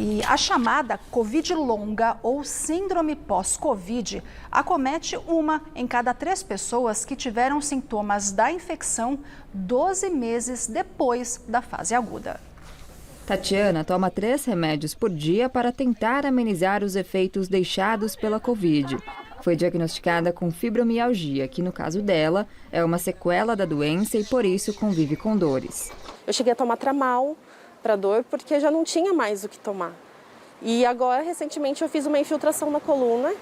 E a chamada Covid longa ou síndrome pós-Covid acomete uma em cada 3 pessoas que tiveram sintomas da infecção 12 meses depois da fase aguda. Tatiana toma 3 remédios por dia para tentar amenizar os efeitos deixados pela Covid. Foi diagnosticada com fibromialgia, que no caso dela é uma sequela da doença e por isso convive com dores. Eu cheguei a tomar Tramal para dor porque já não tinha mais o que tomar. E agora, recentemente, eu fiz uma infiltração na coluna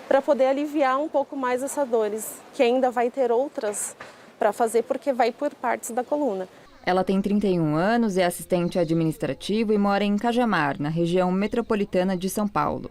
para poder aliviar um pouco mais essas dores, que ainda vai ter outras para fazer porque vai por partes da coluna. Ela tem 31 anos, é assistente administrativo e mora em Cajamar, na região metropolitana de São Paulo.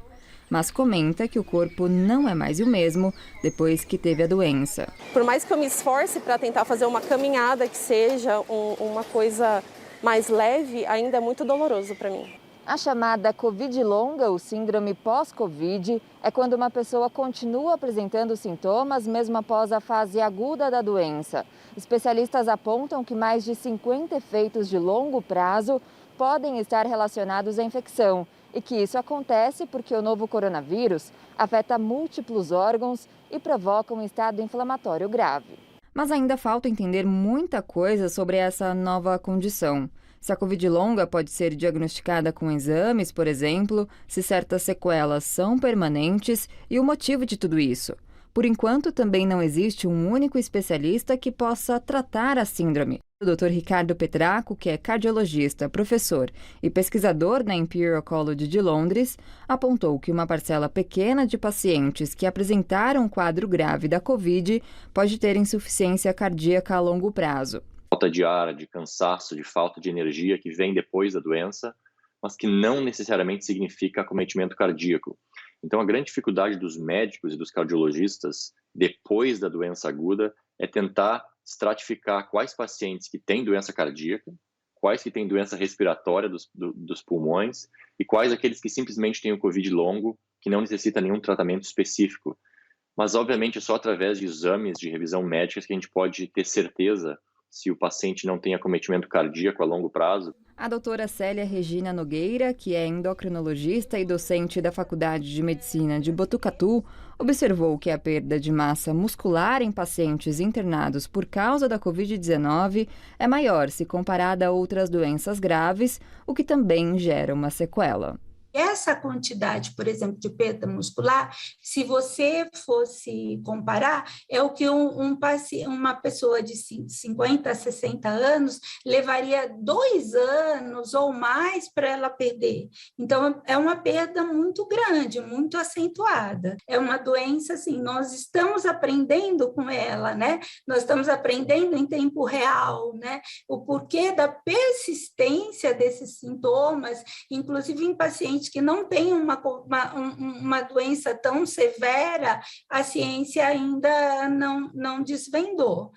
Mas comenta que o corpo não é mais o mesmo depois que teve a doença. Por mais que eu me esforce para tentar fazer uma caminhada que seja uma coisa mais leve, ainda é muito doloroso para mim. A chamada Covid longa, ou síndrome pós-Covid, é quando uma pessoa continua apresentando sintomas mesmo após a fase aguda da doença. Especialistas apontam que mais de 50 efeitos de longo prazo podem estar relacionados à infecção e que isso acontece porque o novo coronavírus afeta múltiplos órgãos e provoca um estado inflamatório grave. Mas ainda falta entender muita coisa sobre essa nova condição. Se a Covid longa pode ser diagnosticada com exames, por exemplo, se certas sequelas são permanentes e o motivo de tudo isso. Por enquanto, também não existe um único especialista que possa tratar a síndrome. O Dr. Ricardo Petraco, que é cardiologista, professor e pesquisador na Imperial College de Londres, apontou que uma parcela pequena de pacientes que apresentaram um quadro grave da Covid pode ter insuficiência cardíaca a longo prazo. Falta de ar, de cansaço, de falta de energia que vem depois da doença, mas que não necessariamente significa acometimento cardíaco. Então, a grande dificuldade dos médicos e dos cardiologistas depois da doença aguda é tentar estratificar quais pacientes que têm doença cardíaca, quais que têm doença respiratória dos pulmões e quais aqueles que simplesmente têm o Covid longo, que não necessita nenhum tratamento específico. Mas, obviamente, é só através de exames de revisão médica que a gente pode ter certeza se o paciente não tem acometimento cardíaco a longo prazo. A doutora Célia Regina Nogueira, que é endocrinologista e docente da Faculdade de Medicina de Botucatu, observou que a perda de massa muscular em pacientes internados por causa da Covid-19 é maior se comparada a outras doenças graves, o que também gera uma sequela. Essa quantidade, por exemplo, de perda muscular, se você fosse comparar, é o que uma pessoa de 50 a 60 anos levaria 2 anos ou mais para ela perder. Então, é uma perda muito grande, muito acentuada. É uma doença, assim, nós estamos aprendendo com ela, né? Nós estamos aprendendo em tempo real, né? O porquê da persistência desses sintomas, inclusive em pacientes que não têm uma doença tão severa, a ciência ainda não desvendou.